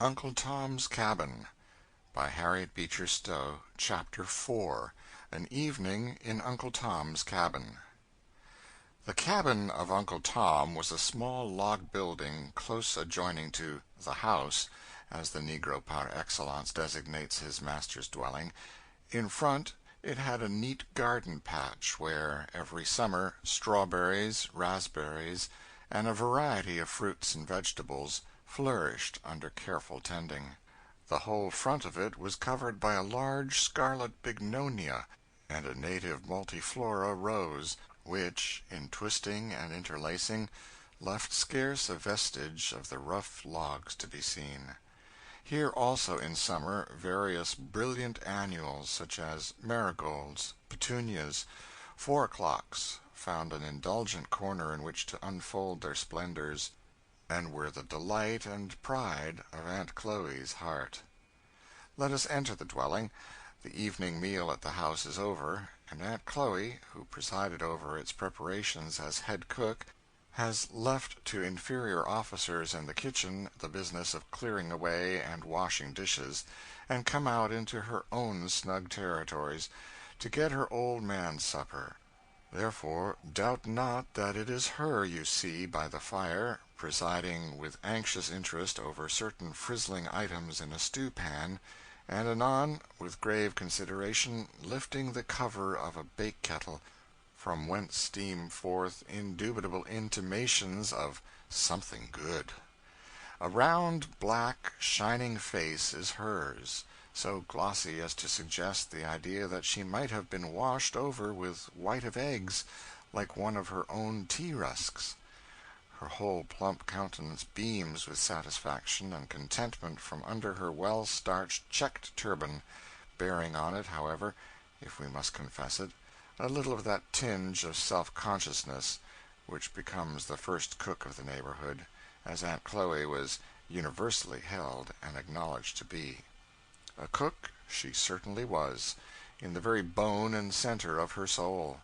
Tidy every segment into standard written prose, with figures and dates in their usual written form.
Uncle Tom's Cabin by Harriet Beecher Stowe. Chapter 4. An Evening in Uncle Tom's Cabin. The cabin of Uncle Tom was a small log building close adjoining to "the house," as the negro par excellence designates his master's dwelling. In front it had a neat garden patch where, every summer, strawberries, raspberries, and a variety of fruits and vegetables flourished under careful tending. The whole front of it was covered by a large scarlet bignonia and a native multiflora rose, which, in twisting and interlacing, left scarce a vestige of the rough logs to be seen. Here also in summer various brilliant annuals, such as marigolds, petunias, 4 o'clocks, found an indulgent corner in which to unfold their splendors, and were the delight and pride of Aunt Chloe's heart. Let us enter the dwelling. The evening meal at the house is over, and Aunt Chloe, who presided over its preparations as head cook, has left to inferior officers in the kitchen the business of clearing away and washing dishes, and come out into her own snug territories to get her old man's supper. Therefore, doubt not that it is her you see by the fire, presiding with anxious interest over certain frizzling items in a stew-pan, and anon, with grave consideration, lifting the cover of a bake-kettle, from whence steam forth indubitable intimations of something good. A round, black, shining face is hers, so glossy as to suggest the idea that she might have been washed over with white of eggs, like one of her own tea-rusks. Her whole plump countenance beams with satisfaction and contentment from under her well-starched checked turban, bearing on it, however, if we must confess it, a little of that tinge of self-consciousness which becomes the first cook of the neighborhood, as Aunt Chloe was universally held and acknowledged to be. A cook she certainly was, in the very bone and center of her soul.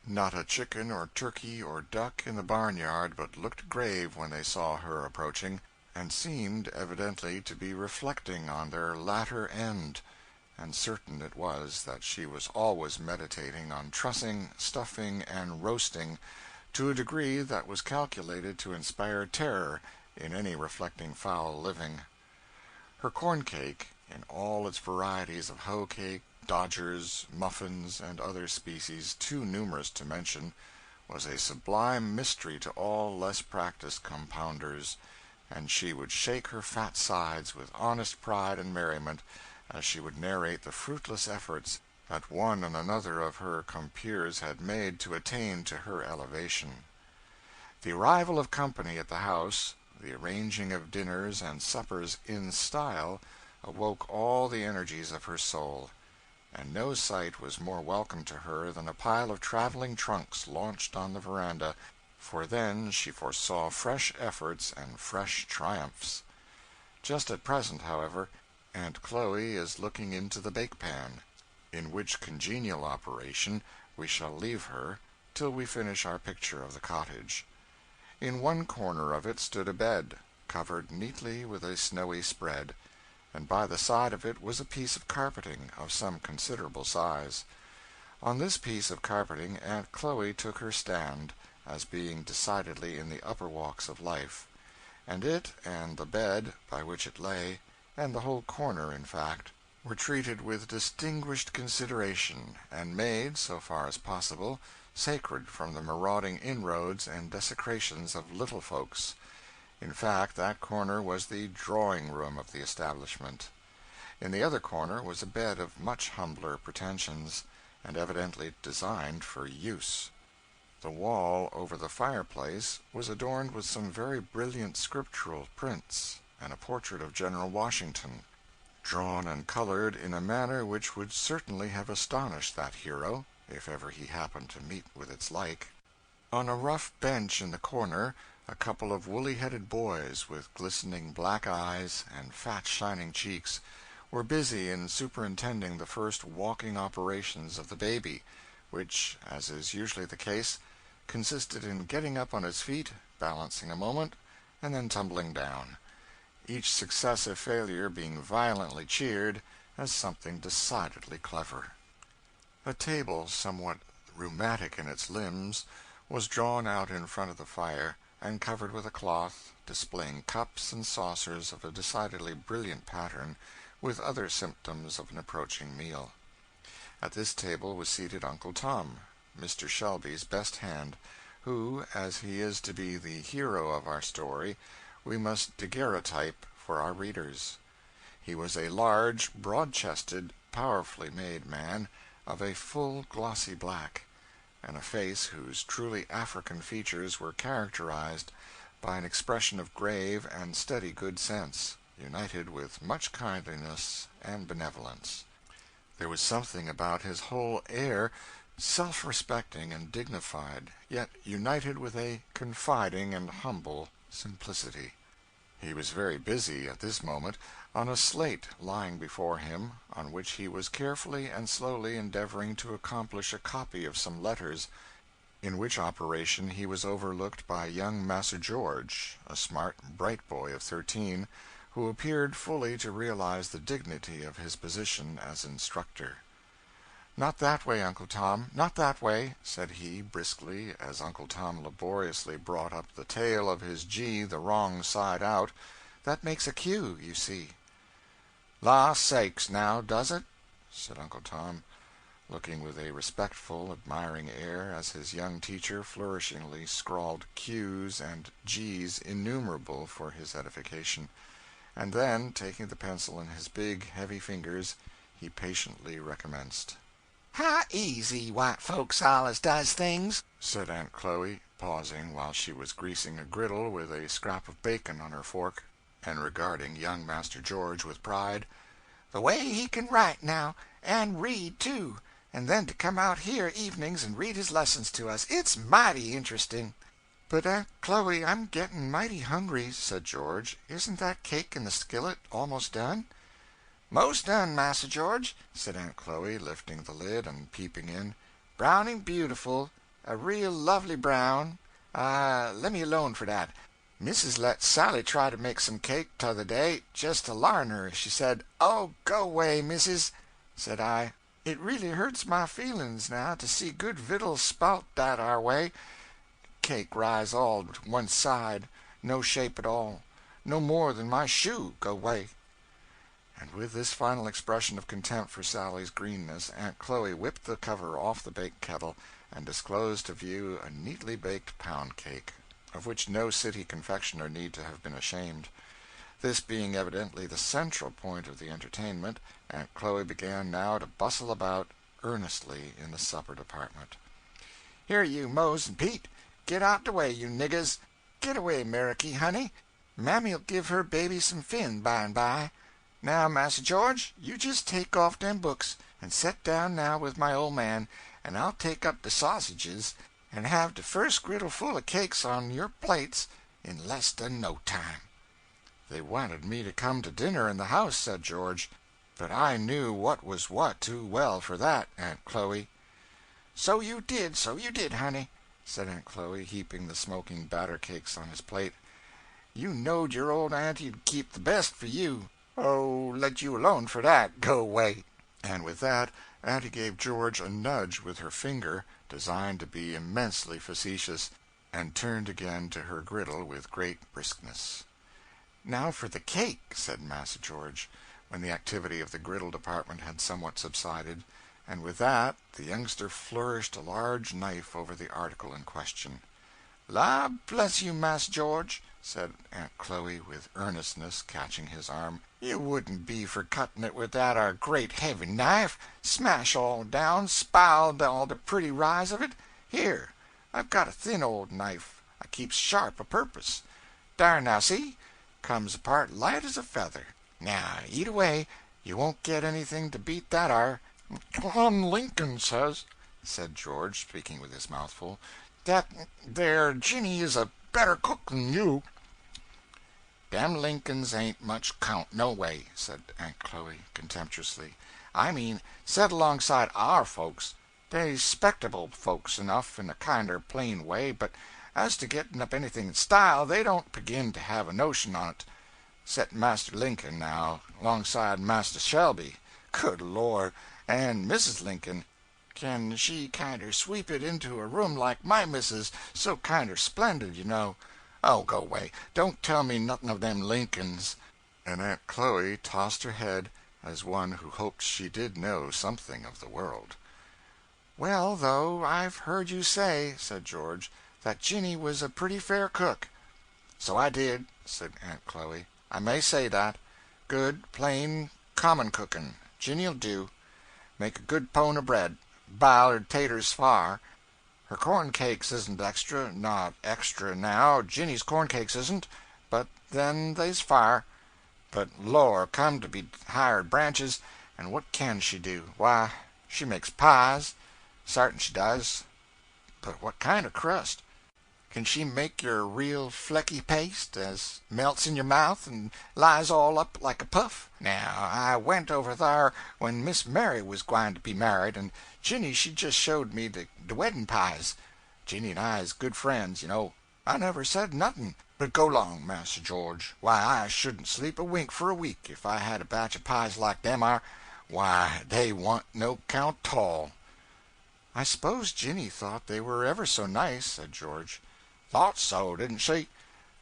Not a chicken or turkey or duck in the barnyard but looked grave when they saw her approaching, and seemed evidently to be reflecting on their latter end, and certain it was that she was always meditating on trussing, stuffing, and roasting to a degree that was calculated to inspire terror in any reflecting fowl living. Her corn cake, in all its varieties of hoe cake, dodgers, muffins, and other species too numerous to mention, was a sublime mystery to all less practised compounders, and she would shake her fat sides with honest pride and merriment as she would narrate the fruitless efforts that one and another of her compeers had made to attain to her elevation. The arrival of company at the house, the arranging of dinners and suppers in style, awoke all the energies of her soul, and no sight was more welcome to her than a pile of traveling trunks launched on the veranda, for then she foresaw fresh efforts and fresh triumphs. Just at present, however, Aunt Chloe is looking into the bake-pan, in which congenial operation we shall leave her till we finish our picture of the cottage. In one corner of it stood a bed, covered neatly with a snowy spread, and by the side of it was a piece of carpeting of some considerable size. On this piece of carpeting Aunt Chloe took her stand, as being decidedly in the upper walks of life, and it and the bed by which it lay, and the whole corner, in fact, were treated with distinguished consideration, and made, so far as possible, sacred from the marauding inroads and desecrations of little folks. In fact, that corner was the drawing-room of the establishment. In the other corner was a bed of much humbler pretensions, and evidently designed for use. The wall over the fireplace was adorned with some very brilliant scriptural prints, and a portrait of General Washington, drawn and colored in a manner which would certainly have astonished that hero, if ever he happened to meet with its like. On a rough bench in the corner a couple of woolly-headed boys, with glistening black eyes and fat shining cheeks, were busy in superintending the first walking operations of the baby, which, as is usually the case, consisted in getting up on its feet, balancing a moment, and then tumbling down. each successive failure being violently cheered as something decidedly clever. A table, somewhat rheumatic in its limbs, was drawn out in front of the fire, and covered with a cloth, displaying cups and saucers of a decidedly brilliant pattern, with other symptoms of an approaching meal. At this table was seated Uncle Tom, Mr. Shelby's best hand, who, as he is to be the hero of our story, we must daguerreotype for our readers. He was a large, broad-chested, powerfully made man, of a full glossy black, and a face whose truly African features were characterized by an expression of grave and steady good sense, united with much kindliness and benevolence. There was something about his whole air self-respecting and dignified, yet united with a confiding and humble simplicity. He was very busy, at this moment, on a slate lying before him, on which he was carefully and slowly endeavoring to accomplish a copy of some letters, in which operation he was overlooked by young Massa George, a smart, bright boy of 13, who appeared fully to realize the dignity of his position as instructor. "Not that way, Uncle Tom, not that way," said he, briskly, as Uncle Tom laboriously brought up the tail of his G the wrong side out. "That makes a Q, you see." "La sakes, now, does it?" said Uncle Tom, looking with a respectful, admiring air as his young teacher flourishingly scrawled Q's and G's innumerable for his edification; and then, taking the pencil in his big, heavy fingers, he patiently recommenced. "How easy white folks allus does things," said Aunt Chloe, pausing while she was greasing a griddle with a scrap of bacon on her fork, and regarding young Master George with pride. "The way he can write, now, and read, too, and then to come out here evenings and read his lessons to us. It's mighty interesting." "But, Aunt Chloe, I'm getting mighty hungry," said George. "Isn't that cake in the skillet almost done?" "Most done, Massa George," said Aunt Chloe, lifting the lid and peeping in. "Browning beautiful, a real lovely brown. Lemme alone for that. Missus let Sally try to make some cake t'other day, just to larn her. She said, 'Oh, go 'way, missus,' said I. 'It really hurts my feelings, now, to see good vittles spout that ar way. Cake rise all to one side, no shape at all, no more than my shoe, go 'way.'" And with this final expression of contempt for Sally's greenness, Aunt Chloe whipped the cover off the bake kettle, and disclosed to view a neatly baked pound cake, of which no city confectioner need to have been ashamed. This being evidently the central point of the entertainment, Aunt Chloe began now to bustle about earnestly in the supper department. "Here, you Mose and Pete, get out the way, you niggers. Get away, Meriky, honey. Mammy'll give her baby some fin by and by. Now, Massa George, you just take off them books, and set down now with my old man, and I'll take up the sausages, and have the first griddle full of cakes on your plates in less than no time." "They wanted me to come to dinner in the house," said George, "but I knew what was what too well for that, Aunt Chloe." So you did, honey," said Aunt Chloe, heaping the smoking batter cakes on his plate. "You knowed your old auntie'd keep the best for you. Oh, let you alone for that, go 'way." And with that, Auntie gave George a nudge with her finger, designed to be immensely facetious, and turned again to her griddle with great briskness. "Now for the cake," said Massa George, when the activity of the griddle department had somewhat subsided, and with that the youngster flourished a large knife over the article in question. "La bless you, Mass George," said Aunt Chloe with earnestness, catching his arm. "You wouldn't be for cutting it with that ar great heavy knife. Smash all down, spile all the pretty rise of it. Here, I've got a thin old knife I keeps sharp a purpose. Dar now, see? Comes apart light as a feather. Now, eat away. You won't get anything to beat that ar." "Tom Lincoln says," said George, speaking with his mouth full, "that there Jinny is a better cook than you." "Dem Lincolns ain't much count, no way," said Aunt Chloe, contemptuously. "I mean, set alongside our folks. They 'spectable folks enough in a kinder plain way, but as to getting up anything in style, they don't begin to have a notion on't. Set Master Lincoln, now, alongside Master Shelby. Good Lord! And Mrs. Lincoln, can she kinder sweep it into a room like my missus, so kinder splendid, you know. Oh, go away. Don't tell me nothing of them Lincolns." And Aunt Chloe tossed her head as one who hoped she did know something of the world. "Well, though, I've heard you say," said George, "that Jinny was a pretty fair cook." "So I did," said Aunt Chloe. "I may say that. Good, plain, common cooking. Jinny'll do. Make a good pone of bread. Bile her taters far. Her corn cakes isn't extra, not extra now. Jinny's corn cakes isn't, but then they's fire. But, Lor, come to be hired branches, and what can she do? Why, she makes pies. Sartin she does. But what kind of crust? Can she make your real flecky paste, as melts in your mouth and lies all up like a puff? Now, I went over thar when Miss Mary was gwine to be married, and Jinny she just showed me the wedding pies. Jinny and I is good friends, you know. I never said nothing. But go 'long, Master George. Why, I shouldn't sleep a wink for a week if I had a batch of pies like them are. Why, they wa'n't no count 'tall." "I suppose Jinny thought they were ever so nice," said George. "Thought so, didn't she?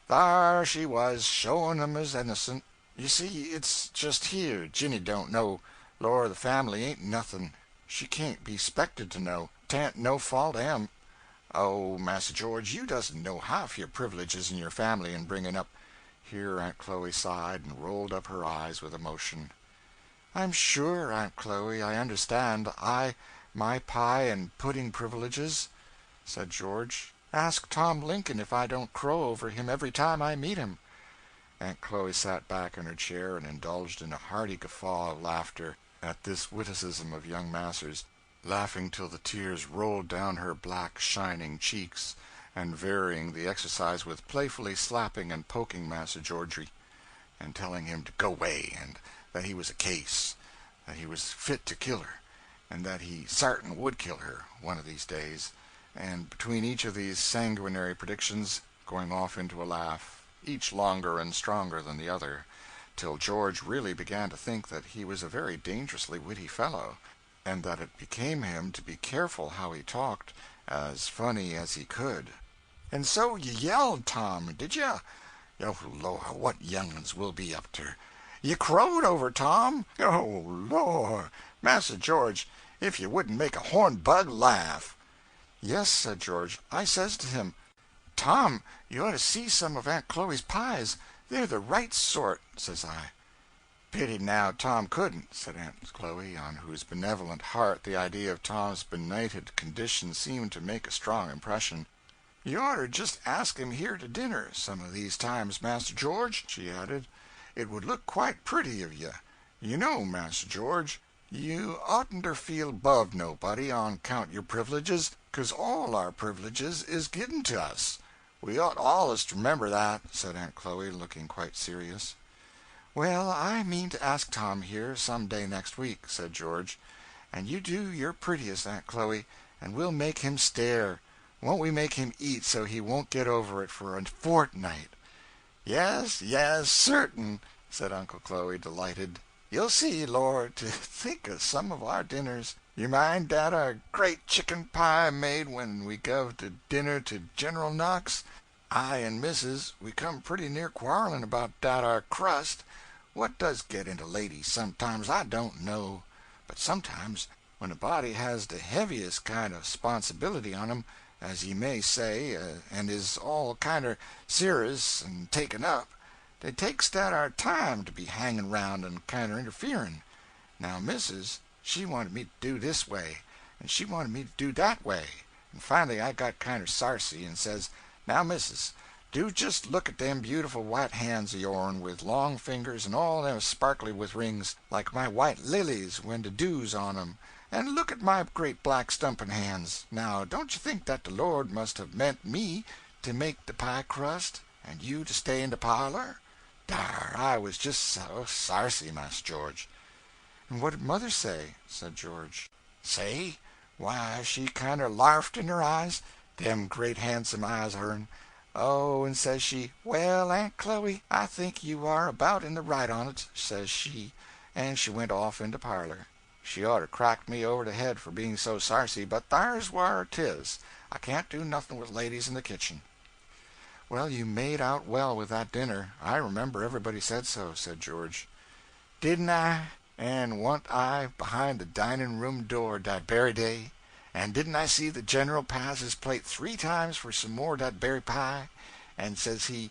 Thar she was, showing 'em as innocent. You see, it's just here Jinny don't know. Lor, the family ain't nothing. She can't be 'spected to know. 'Tain't no fault of 'em. Oh, Master George, you doesn't know half your privileges in your family in bringing up—" Here Aunt Chloe sighed and rolled up her eyes with emotion. "I'm sure, Aunt Chloe, I understand. My pie and pudding privileges," said George. "Ask Tom Lincoln if I don't crow over him every time I meet him." Aunt Chloe sat back in her chair and indulged in a hearty guffaw of laughter at this witticism of young Masser's, laughing till the tears rolled down her black shining cheeks, and varying the exercise with playfully slapping and poking Master Georgie, and telling him to go away, and that he was a case, that he was fit to kill her, and that he sartin would kill her one of these days, and between each of these sanguinary predictions going off into a laugh, each longer and stronger than the other, till George really began to think that he was a very dangerously witty fellow, and that it became him to be careful how he talked, as funny as he could. "And so you yelled, Tom, did you? Oh, Lord, what young'uns will be up ter! You crowed over Tom? Oh, Lord! Master George, if you wouldn't make a horned bug laugh!" "Yes," said George, "I says to him, 'Tom, you ought to see some of Aunt Chloe's pies. They're the right sort,' says I." "Pity now Tom couldn't," said Aunt Chloe, on whose benevolent heart the idea of Tom's benighted condition seemed to make a strong impression. "You oughter just ask him here to dinner, some of these times, Master George," she added. "It would look quite pretty of you. You know, Master George, you oughtn't feel above nobody on count your privileges, 'cause all our privileges is given to us. We ought allus to remember that," said Aunt Chloe, looking quite serious. "Well, I mean to ask Tom here some day next week," said George. "And you do your prettiest, Aunt Chloe, and we'll make him stare. Won't we make him eat so he won't get over it for a fortnight?" "Yes, yes, certain," said Uncle Chloe, delighted. "You'll see, Lord, to think of some of our dinners. You mind dat our great chicken pie made when we guv to dinner to General Knox? I and Missus, we come pretty near quarreling about dat our crust. What does get into ladies sometimes, I don't know. But sometimes, when a body has the heaviest kind of 'sponsibility on 'em, as ye may say, and is all kinder serious and taken up, they takes dat our time to be hanging round and kinder interfering. Now Missus, she wanted me to do this way, and she wanted me to do dat way, and finally I got kinder sarcy, and says, 'Now, Missus, do just look at them beautiful white hands of yourn, with long fingers and all them sparkly with rings, like my white lilies when de dew's on 'em, and look at my great black stumpin' hands. Now, don't you think that de Lord must have meant me to make de pie crust, and you to stay in de parlor?' Dar, I was just so sarcy, Master George." "And what did mother say?" said George. "Say? Why, she kinder larfed in her eyes, dem great handsome eyes of hern. Oh, and says she, 'Well, Aunt Chloe, I think you are about in the right on't,' says she, and she went off into parlor. She orter cracked me over the head for being so sarcy, but thar's whar 'tis. I can't do nothing with ladies in the kitchen." "Well, you made out well with that dinner. I remember everybody said so," said George. "Didn't I? And wa'n't I behind the dining room door dat berry day? And didn't I see the General pass his plate 3 times for some more dat berry pie? And says he,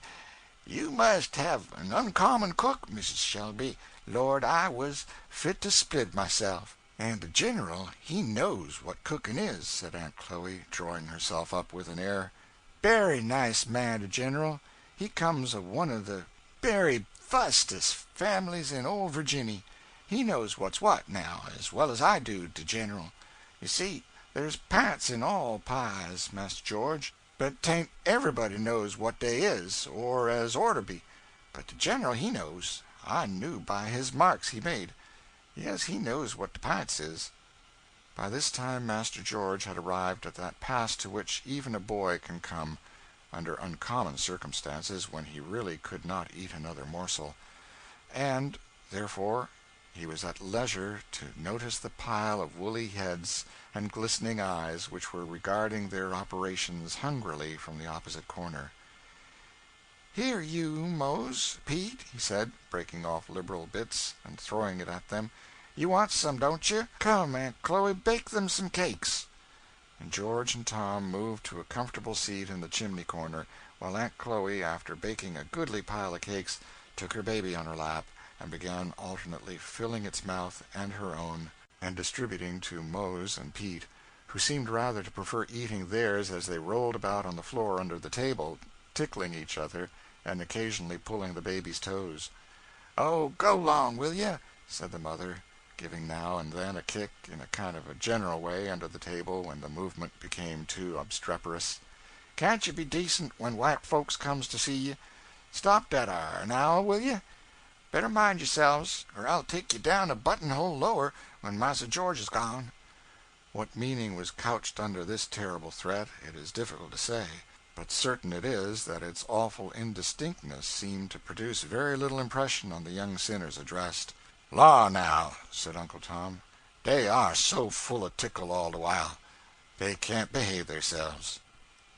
'You must have an uncommon cook, Mrs. Shelby. Lord, I was fit to split myself.' And the General, he knows what cooking is," said Aunt Chloe, drawing herself up with an air. "Berry nice man, the General. He comes of one of the berry fustest families in old Virginny. He knows what's what, now, as well as I do, the General. You see, there's p'ints in all pies, Master George, but 'tain't everybody knows what they is, or as orter be. But the General, he knows. I knew by his marks he made. Yes, he knows what the p'ints is." By this time Master George had arrived at that pass to which even a boy can come, under uncommon circumstances, when he really could not eat another morsel; and, therefore, he was at leisure to notice the pile of woolly heads and glistening eyes which were regarding their operations hungrily from the opposite corner. "Here, you, Mose, Pete," he said, breaking off liberal bits and throwing it at them. "You want some, don't you? Come, Aunt Chloe, bake them some cakes." And George and Tom moved to a comfortable seat in the chimney corner, while Aunt Chloe, after baking a goodly pile of cakes, took her baby on her lap, and began alternately filling its mouth and her own, and distributing to Mose and Pete, who seemed rather to prefer eating theirs as they rolled about on the floor under the table, tickling each other, and occasionally pulling the baby's toes. "Oh, go 'long, will you?" said the mother, giving now and then a kick in a kind of a general way under the table when the movement became too obstreperous. "Can't you be decent when white folks comes to see you? Stop dat ar, now, will you? Better mind yourselves, or I'll take you down a buttonhole lower when Massa George is gone." What meaning was couched under this terrible threat, it is difficult to say, but certain it is that its awful indistinctness seemed to produce very little impression on the young sinners addressed. "Law, now," said Uncle Tom, "dey are so full of tickle all the while, they can't behave theirselves."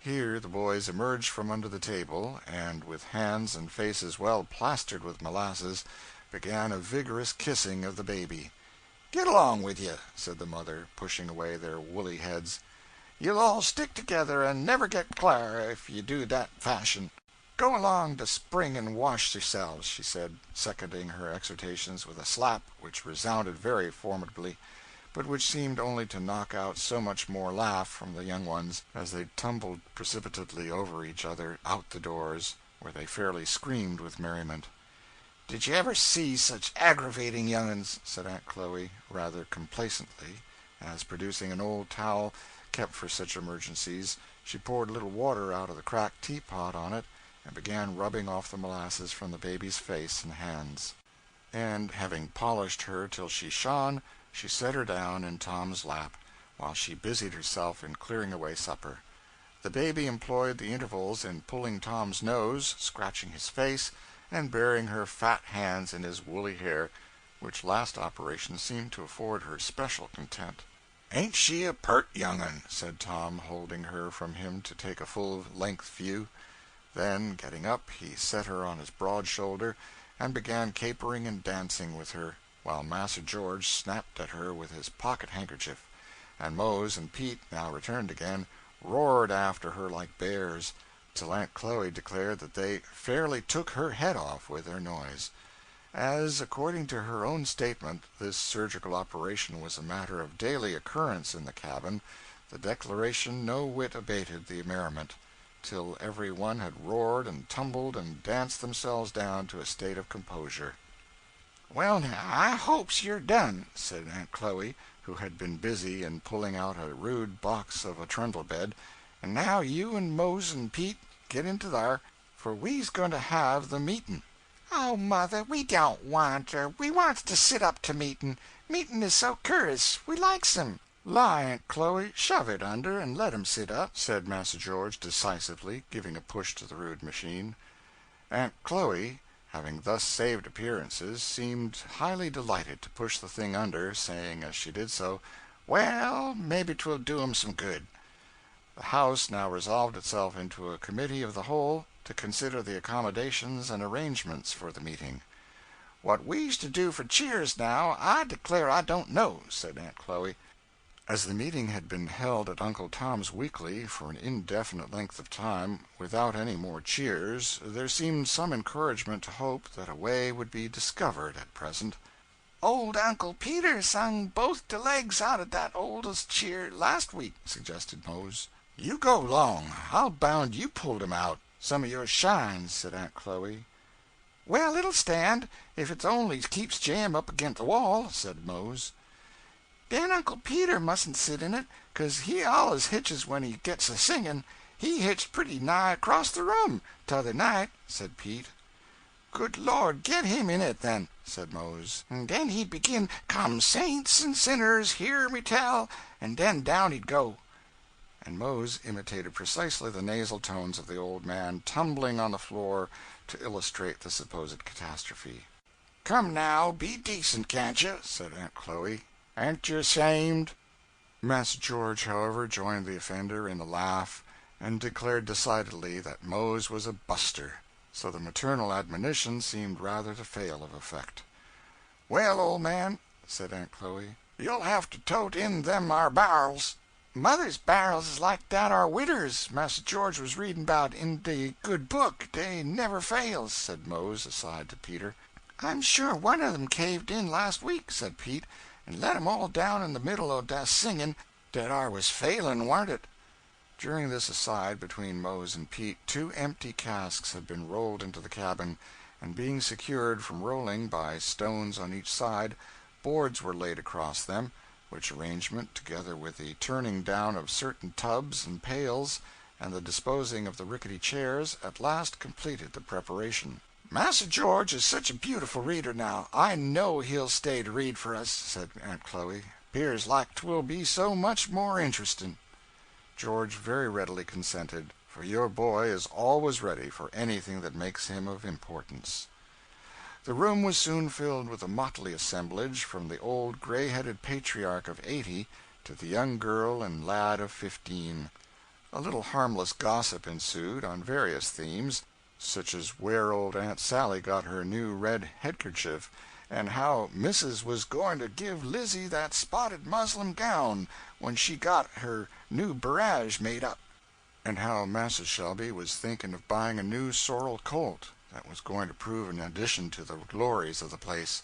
Here the boys emerged from under the table, and, with hands and faces well plastered with molasses, began a vigorous kissing of the baby. "Get along with you," said the mother, pushing away their woolly heads. "You'll all stick together and never get clar if you do dat fashion. Go along to spring and wash yourselves," she said, seconding her exhortations with a slap which resounded very formidably, but which seemed only to knock out so much more laugh from the young ones as they tumbled precipitately over each other out the doors, where they fairly screamed with merriment. "Did you ever see such aggravating young uns?" said Aunt Chloe, rather complacently, as, producing an old towel kept for such emergencies, she poured a little water out of the cracked teapot on it and began rubbing off the molasses from the baby's face and hands. And, having polished her till she shone, she set her down in Tom's lap, while she busied herself in clearing away supper. The baby employed the intervals in pulling Tom's nose, scratching his face, and burying her fat hands in his woolly hair, which last operation seemed to afford her special content. "Ain't she a pert young un?" said Tom, holding her from him to take a full-length view. Then, getting up, he set her on his broad shoulder, and began capering and dancing with her, while Massa George snapped at her with his pocket-handkerchief, and Mose and Pete, now returned again, roared after her like bears, till Aunt Chloe declared that they fairly took her head off with their noise. As, according to her own statement, this surgical operation was a matter of daily occurrence in the cabin, the declaration no whit abated the merriment, till every one had roared and tumbled and danced themselves down to a state of composure. "Well, now, I hopes you're done," said Aunt Chloe, who had been busy in pulling out a rude box of a trundle bed, "and now you and Mose and Pete get into thar, for we's going to have the meetin'." "Oh, mother, we don't want her. We wants to sit up to meetin'. Meetin' is so cur'us. We likes 'em." "La, Aunt Chloe, shove it under and let him sit up," said Massa George decisively, giving a push to the rude machine. Aunt Chloe, having thus saved appearances, seemed highly delighted to push the thing under, saying as she did so, "Well, maybe 'twill do 'em some good." The House now resolved itself into a committee of the whole to consider the accommodations and arrangements for the meeting. "What we's to do for cheers, now, I declare I don't know," said Aunt Chloe. As the meeting had been held at Uncle Tom's Weekly for an indefinite length of time, without any more cheers, there seemed some encouragement to hope that a way would be discovered at present. "Old Uncle Peter sung both de legs out of dat oldest cheer last week," suggested Mose. "You go 'long. I'll bound you pulled 'em out, some of your shines," said Aunt Chloe. "Well, it'll stand, if it only keeps Jim up agin the wall," said Mose. "Den Uncle Peter mustn't sit in it, 'cause he allus hitches when he gets a singin'. He hitched pretty nigh across the room, t'other night," said Pete. "Good Lord, get him in it, then," said Mose. "And den he'd begin, 'Come, saints and sinners, hear me tell,' and den down he'd go." And Mose imitated precisely the nasal tones of the old man tumbling on the floor to illustrate the supposed catastrophe. "Come now, be decent, can't you?" said Aunt Chloe. "Ain't you ashamed?" Master George, however, joined the offender in the laugh, and declared decidedly that Mose was a buster, so the maternal admonition seemed rather to fail of effect. "Well, old man," said Aunt Chloe, "you'll have to tote in them our bar'ls." "Mother's bar'ls is like dat ar widder's Master George was readin' 'bout in de good book. Dey never fails," said Mose, aside to Peter. "I'm sure one of 'em caved in last week," said Pete, "and let 'em all down in the middle o' dat singin'. Dat ar was failin', warn't it?" During this aside between Mose and Pete, 2 empty casks had been rolled into the cabin, and being secured from rolling by stones on each side, boards were laid across them, which arrangement, together with the turning down of certain tubs and pails and the disposing of the rickety chairs, at last completed the preparation. "Massa George is such a beautiful reader now, I know he'll stay to read for us," said Aunt Chloe. "'Pears like 'twill be so much more interestin'." George very readily consented, for your boy is always ready for anything that makes him of importance. The room was soon filled with a motley assemblage, from the old gray-headed patriarch of 80 to the young girl and lad of 15. A little harmless gossip ensued on various themes, such as where old Aunt Sally got her new red headkerchief, and how Missus was going to give Lizzie that spotted muslin gown when she got her new barrage made up, and how Massa Shelby was thinking of buying a new sorrel colt that was going to prove an addition to the glories of the place.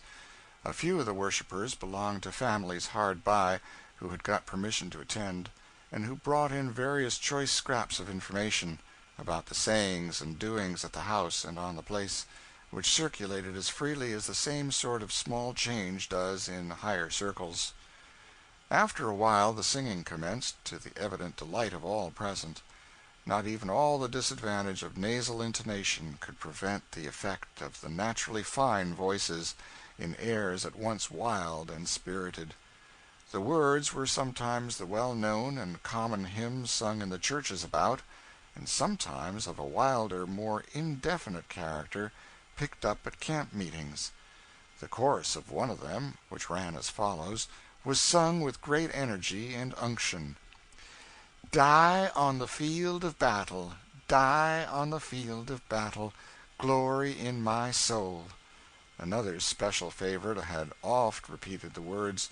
A few of the worshippers belonged to families hard by, who had got permission to attend, and who brought in various choice scraps of information about the sayings and doings at the house and on the place, which circulated as freely as the same sort of small change does in higher circles. After a while the singing commenced, to the evident delight of all present. Not even all the disadvantage of nasal intonation could prevent the effect of the naturally fine voices in airs at once wild and spirited. The words were sometimes the well-known and common hymns sung in the churches about, and sometimes of a wilder, more indefinite character, picked up at camp meetings. The chorus of one of them, which ran as follows, was sung with great energy and unction: "Die on the field of battle, die on the field of battle, glory in my soul." Another special favorite had oft repeated the words,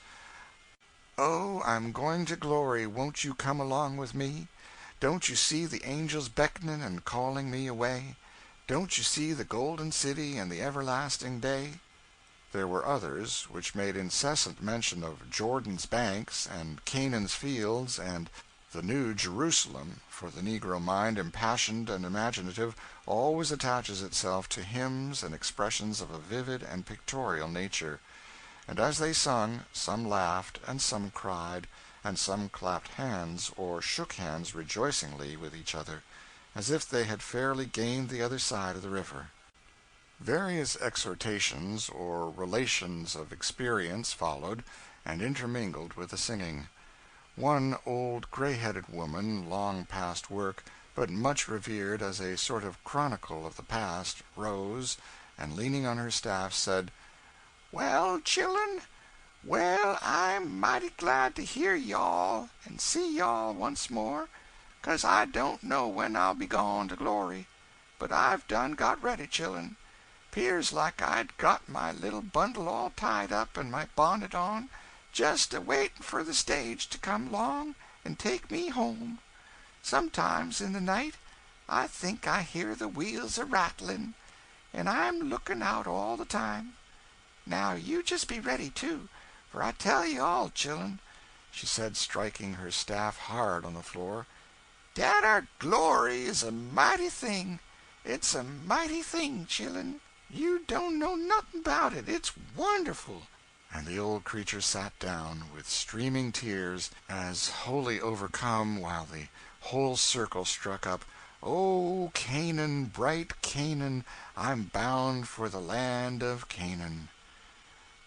"Oh, I'm going to glory, won't you come along with me? Don't you see the angels beckoning and calling me away? Don't you see the golden city and the everlasting day?" There were others which made incessant mention of Jordan's banks, and Canaan's fields, and the New Jerusalem, for the negro mind, impassioned and imaginative, always attaches itself to hymns and expressions of a vivid and pictorial nature; and as they sung, some laughed, and some cried, and some clapped hands or shook hands rejoicingly with each other, as if they had fairly gained the other side of the river. Various exhortations or relations of experience followed, and intermingled with the singing. One old gray-headed woman, long past work, but much revered as a sort of chronicle of the past, rose, and leaning on her staff, said, "Well, chillen, well, I'm mighty glad to hear y'all and see y'all once more, 'cause I don't know when I'll be gone to glory. But I've done got ready, chillen. 'Pears like I'd got my little bundle all tied up and my bonnet on, just a-waiting for the stage to come along and take me home. Sometimes in the night I think I hear the wheels a-rattling, and I'm looking out all the time. Now you just be ready, too, for I tell you all, chillen," she said, striking her staff hard on the floor, "dat ar glory is a mighty thing. It's a mighty thing, chillen. You don't know nothing about it. It's wonderful." and the old creature sat down, with streaming tears, as wholly overcome, while the whole circle struck up, "O Canaan, bright Canaan, I'm bound for the land of Canaan."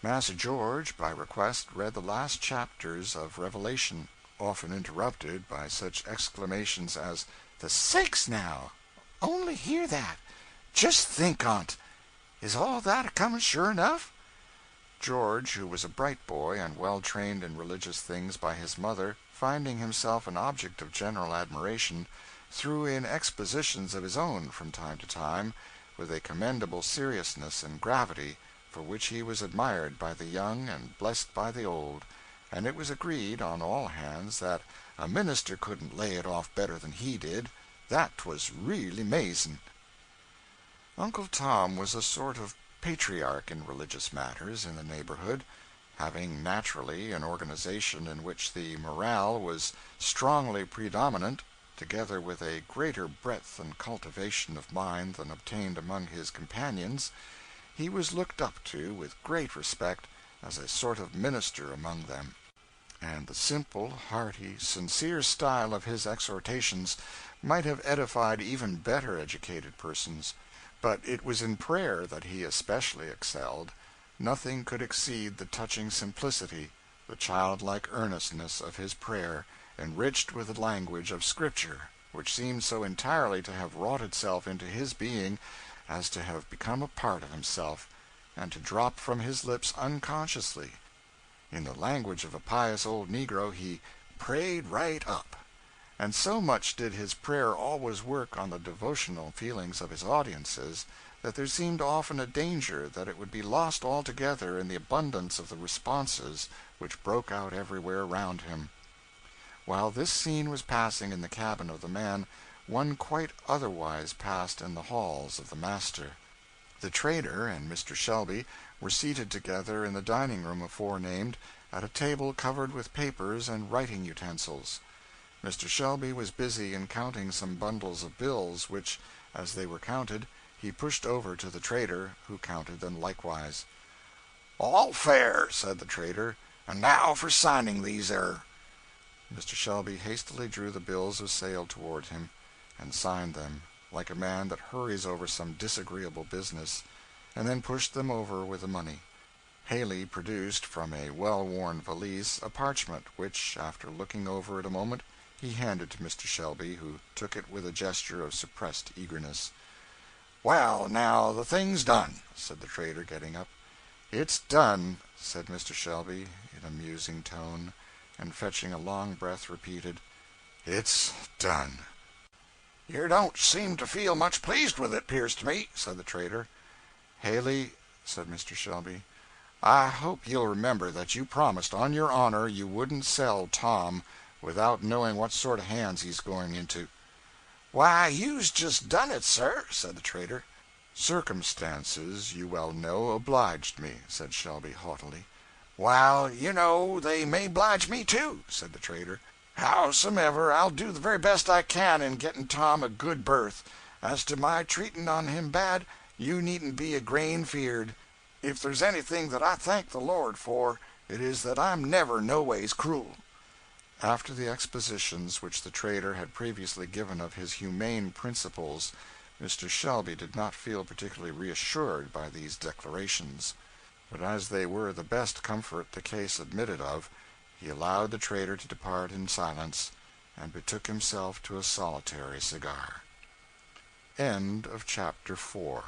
Master George, by request, read the last chapters of Revelation, often interrupted by such exclamations as, "The sakes now! Only hear that! Just think on't! Is all that a-coming sure enough?" George, who was a bright boy and well trained in religious things by his mother, finding himself an object of general admiration, threw in expositions of his own from time to time, with a commendable seriousness and gravity, for which he was admired by the young and blessed by the old, and it was agreed on all hands that a minister couldn't lay it off better than he did. That 'twas really 'mazin'. Uncle Tom was a sort of patriarch in religious matters in the neighborhood, having naturally an organization in which the morale was strongly predominant, together with a greater breadth and cultivation of mind than obtained among his companions. He was looked up to with great respect as a sort of minister among them, and the simple, hearty, sincere style of his exhortations might have edified even better educated persons. But it was in prayer that he especially excelled. Nothing could exceed the touching simplicity, the childlike earnestness of his prayer, enriched with the language of Scripture, which seemed so entirely to have wrought itself into his being as to have become a part of himself, and to drop from his lips unconsciously. In the language of a pious old negro, he "prayed right up." And so much did his prayer always work on the devotional feelings of his audiences, that there seemed often a danger that it would be lost altogether in the abundance of the responses which broke out everywhere around him. While this scene was passing in the cabin of the man, one quite otherwise passed in the halls of the master. The trader and Mr. Shelby were seated together in the dining room aforenamed, at a table covered with papers and writing utensils. Mr. Shelby was busy in counting some bundles of bills, which, as they were counted, he pushed over to the trader, who counted them likewise. "All fair," said the trader. "And now for signing these er." Mr. Shelby hastily drew the bills of sale toward him, and signed them, like a man that hurries over some disagreeable business, and then pushed them over with the money. Haley produced from a well-worn valise a parchment, which, after looking over it a moment, he handed to Mr. Shelby, who took it with a gesture of suppressed eagerness. "Well, now the thing's done," said the trader, getting up. "It's done," said Mr. Shelby, in a musing tone, and fetching a long breath, repeated, "It's done." "Yer don't seem to feel much pleased with it, 'pears to me," said the trader. "Haley," said Mr. Shelby, "I hope you'll remember that you promised on your honor you wouldn't sell Tom without knowing what sort of hands he's going into." "Why, you's just done it, sir," said the trader. "Circumstances, you well know, obliged me," said Shelby, haughtily. "Wal, you know, they may 'blige me, too," said the trader. "Howsomever, I'll do the very best I can in getting Tom a good berth. As to my treating on him bad, you needn't be a grain feared. If there's anything that I thank the Lord for, it is that I'm never no ways cruel." After the expositions which the trader had previously given of his humane principles, Mr. Shelby did not feel particularly reassured by these declarations. But as they were the best comfort the case admitted of, he allowed the trader to depart in silence, and betook himself to a solitary cigar. Chapter 5